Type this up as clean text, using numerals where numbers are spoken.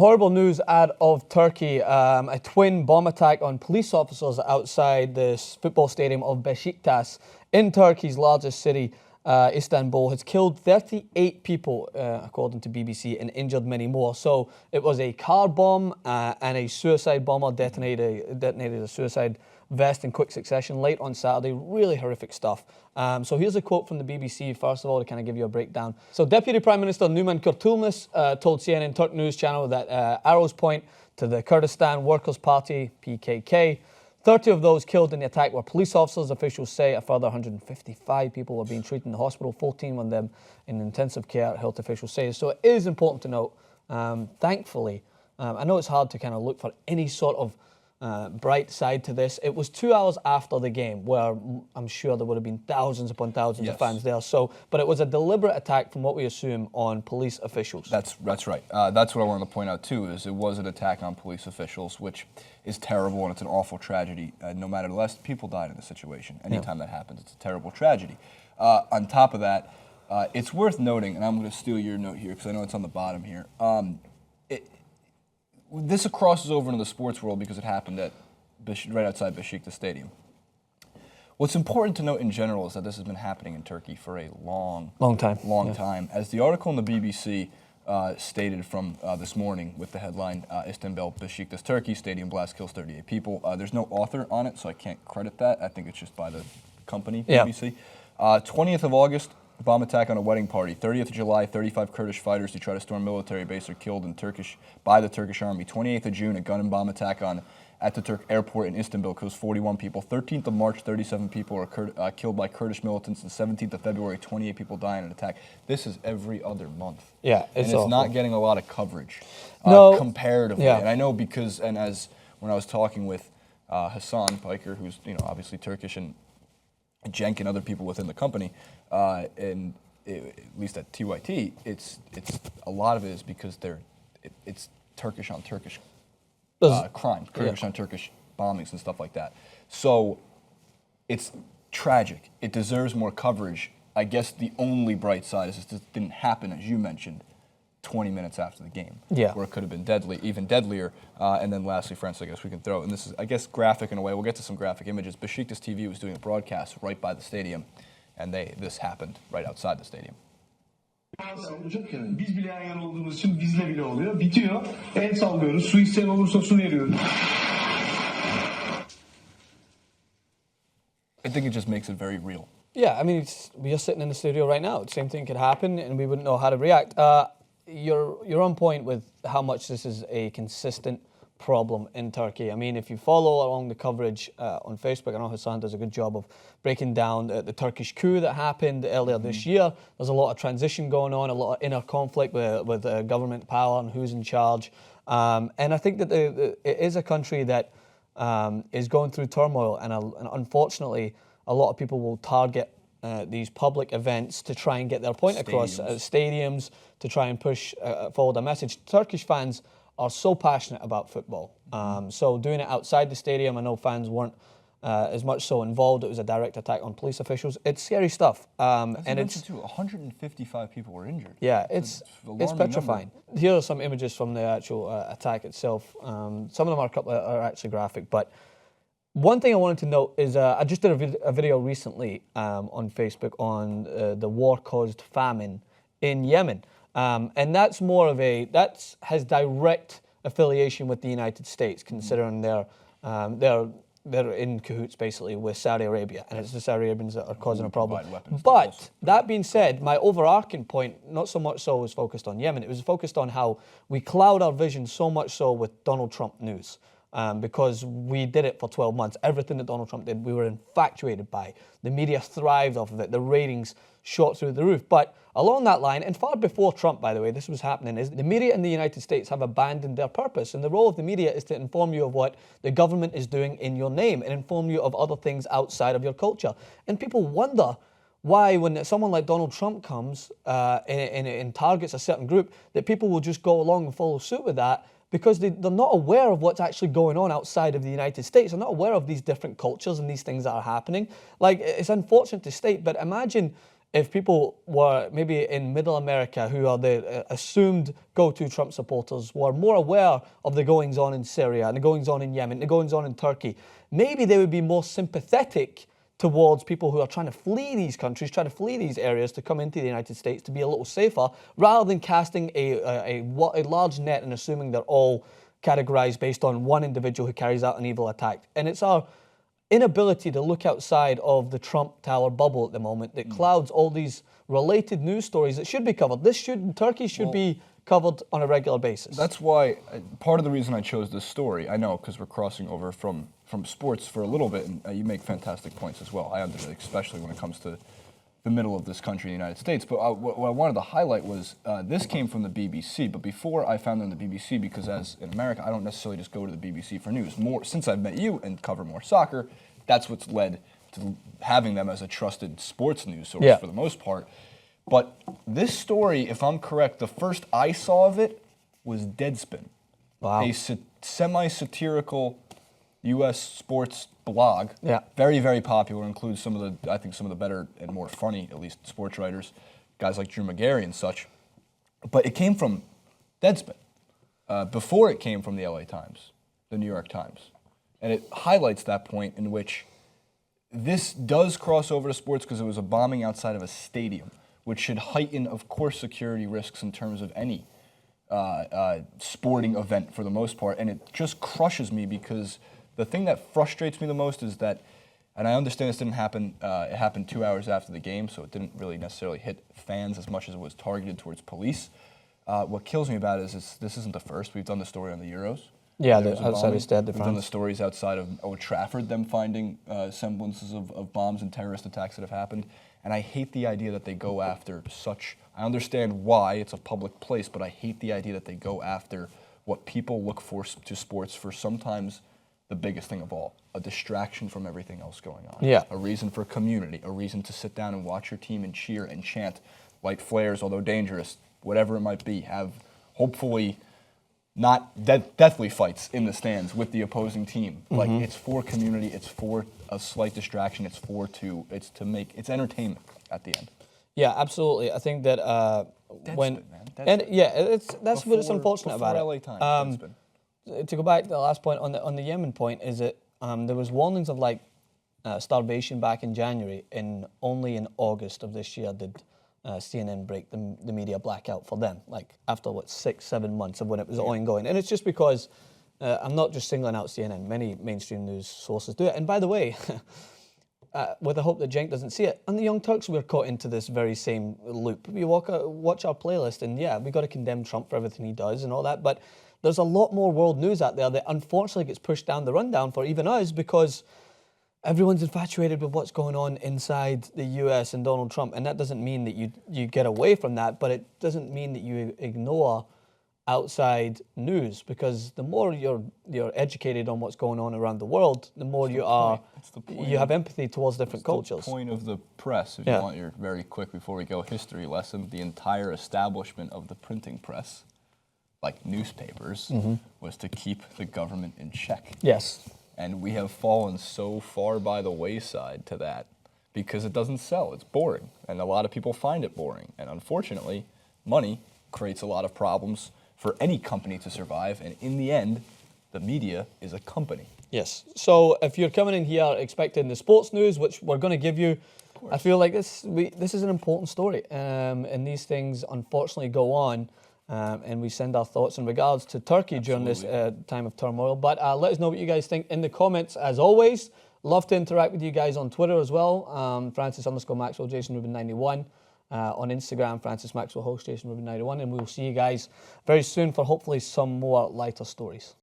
horrible news out of Turkey. A twin bomb attack on police officers outside this football stadium of Besiktas in Turkey's largest city, Istanbul, has killed 38 people, according to BBC, and injured many more. So it was a car bomb and a suicide bomber detonated a suicide vest in quick succession late on Saturday. Really horrific stuff. So here's a quote from the BBC, first of all, to kind of give you a breakdown. So Deputy Prime Minister Numan Kurtulmus told CNN Turk News Channel that arrows point to the Kurdistan Workers' Party, PKK. 30 of those killed in the attack were police officers. Officials say a further 155 people were being treated in the hospital, 14 of them in intensive care, health officials say. So it is important to note, thankfully, I know it's hard to kind of look for any sort of bright side to this. It was 2 hours after the game, where I'm sure there would have been thousands upon thousands of fans there. So, but it was a deliberate attack, from what we assume, on police officials. That's right. That's what I wanted to point out too. Is it was an attack on police officials, which is terrible, and it's an awful tragedy. No matter the less people died in the situation, anytime that happens, it's a terrible tragedy. On top of that, it's worth noting, and I'm going to steal your note here because I know it's on the bottom here. This crosses over into the sports world because it happened at right outside Besiktas Stadium. What's important to note in general is that this has been happening in Turkey for a long time. As the article in the BBC stated from this morning with the headline, Istanbul, Besiktas, Turkey, stadium blast kills 38 people. There's no author on it, so I can't credit that. I think it's just by the company, BBC. 20th of August, bomb attack on a wedding party. 30th of July, 35 Kurdish fighters who try to storm military base are killed by the Turkish army. 28th of June, a gun and bomb attack on Ataturk Airport in Istanbul kills 41 people. 13th of March, 37 people are killed by Kurdish militants. The 17th of February, 28 people die in an attack. This is every other month. Yeah, it's not getting a lot of coverage comparatively. Yeah. And I know because, when I was talking with Hassan Piker, who's obviously Turkish, and Cenk and other people within the company, and at least at TYT, it's a lot of it is because it's Turkish on Turkish crimes, Kurdish on Turkish bombings and stuff like that. So it's tragic. It deserves more coverage. I guess the only bright side is this didn't happen, as you mentioned, 20 minutes after the game, where it could have been deadly, even deadlier. And then lastly, Francis, I guess we can throw, and this is, I guess, graphic in a way. We'll get to some graphic images. Besiktas TV was doing a broadcast right by the stadium, and this happened right outside the stadium. Olacak yani. Biz bile yan yana olduğumuz için bizle bile oluyor. Bitiyor. El sallıyoruz. Su isteyen olursa su veriyoruz. I think it just makes it very real. Yeah, I mean, we are sitting in the studio right now. The same thing could happen, and we wouldn't know how to react. You're on point with how much this is a consistent problem in Turkey. I mean, if you follow along the coverage on Facebook, I know Hassan does a good job of breaking down the Turkish coup that happened earlier this year. There's a lot of transition going on, a lot of inner conflict with government power and who's in charge. And I think that it is a country that is going through turmoil, and unfortunately, a lot of people will target these public events to try and get their point across, stadiums, to try and push forward a message. Turkish fans are so passionate about football. So doing it outside the stadium, I know fans weren't as much so involved. It was a direct attack on police officials. It's scary stuff. And it's too. 155 people were injured. Yeah, it's petrifying. Number. Here are some images from the actual attack itself. Some of them are actually graphic, but one thing I wanted to note is I just did a video recently on Facebook on the war-caused famine in Yemen. And that's has direct affiliation with the United States, considering they're in cahoots basically with Saudi Arabia, and it's the Saudi Arabians that are causing a problem. But that being said, my overarching point, not so much so was focused on Yemen, it was focused on how we cloud our vision so much so with Donald Trump news. Because we did it for 12 months. Everything that Donald Trump did, we were infatuated by. The media thrived off of it. The ratings shot through the roof. But along that line, and far before Trump, by the way, this was happening, is the media in the United States have abandoned their purpose. And the role of the media is to inform you of what the government is doing in your name and inform you of other things outside of your culture. And people wonder why, when someone like Donald Trump comes and targets a certain group, that people will just go along and follow suit with that, because they're not aware of what's actually going on outside of the United States. They're not aware of these different cultures and these things that are happening. Like, it's unfortunate to state, but imagine if people were maybe in Middle America, who are the assumed go-to Trump supporters, were more aware of the goings-on in Syria and the goings-on in Yemen, the goings-on in Turkey, maybe they would be more sympathetic towards people who are trying to flee these countries, trying to flee these areas to come into the United States to be a little safer, rather than casting a large net and assuming they're all categorized based on one individual who carries out an evil attack. And it's our inability to look outside of the Trump Tower bubble at the moment that clouds all these related news stories that should be covered. Turkey should be covered on a regular basis. That's why part of the reason I chose this story, I know because we're crossing over from sports for a little bit, and you make fantastic points as well. I understand, especially when it comes to the middle of this country, the United States. But what I wanted to highlight was this came from the BBC. But before I found them on the BBC, because as in America, I don't necessarily just go to the BBC for news. More since I've met you and cover more soccer, that's what's led to having them as a trusted sports news source for the most part. But this story, if I'm correct, the first I saw of it was Deadspin, a semi-satirical U.S. sports blog. Yeah, very, very popular. Includes some of the better and more funny, at least, sports writers, guys like Drew Magary and such. But it came from Deadspin before it came from the L.A. Times, the New York Times, and it highlights that point in which this does cross over to sports because it was a bombing outside of a stadium, which should heighten, of course, security risks in terms of any sporting event for the most part. And it just crushes me because the thing that frustrates me the most is that, and I understand this didn't happen, it happened 2 hours after the game, so it didn't really necessarily hit fans as much as it was targeted towards police. What kills me about it is this isn't the first. We've done the story on the Euros. Yeah, outside of Stade de France. We've done the stories outside of Old Trafford, them finding semblances of bombs and terrorist attacks that have happened. And I hate the idea that they go after such. I understand why it's a public place, but I hate the idea that they go after what people look for to sports for sometimes the biggest thing of all, a distraction from everything else going on. Yeah. A reason for community, a reason to sit down and watch your team and cheer and chant, light flares, although dangerous, whatever it might be, have hopefully not deathly fights in the stands with the opposing team. Mm-hmm. Like, it's for community, it's for a slight distraction, it's entertainment at the end. Yeah, absolutely. I think that that's what it's unfortunate about it. LA Times, to go back to the last point on the Yemen point, is that there was warnings of starvation back in January, and only in August of this year did CNN break the media blackout for them, after 6-7 months of when it was ongoing. And it's just because I'm not just singling out CNN. Many mainstream news sources do it. And by the way, with the hope that Cenk doesn't see it, and the Young Turks were caught into this very same loop. We watch our playlist, and we got to condemn Trump for everything he does and all that, but there's a lot more world news out there that unfortunately gets pushed down the rundown for even us because everyone's infatuated with what's going on inside the US and Donald Trump, and that doesn't mean that you get away from that, but it doesn't mean that you ignore outside news, because the more you're educated on what's going on around the world, the more you have empathy towards different cultures. The point of the press, if you want your very quick before we go history lesson, the entire establishment of the printing press, like newspapers, was to keep the government in check. Yes. And we have fallen so far by the wayside to that because it doesn't sell. It's boring. And a lot of people find it boring. And unfortunately, money creates a lot of problems for any company to survive. And in the end, the media is a company. Yes. So if you're coming in here expecting the sports news, which we're going to give you, I feel like this is an important story. And these things unfortunately go on. And we send our thoughts and regards to Turkey during this time of turmoil. But let us know what you guys think in the comments, as always. Love to interact with you guys on Twitter as well. Francis_Maxwell, Jason Rubin 91. On Instagram, Francis Maxwell, host Jason Rubin 91. And we will see you guys very soon for hopefully some more lighter stories.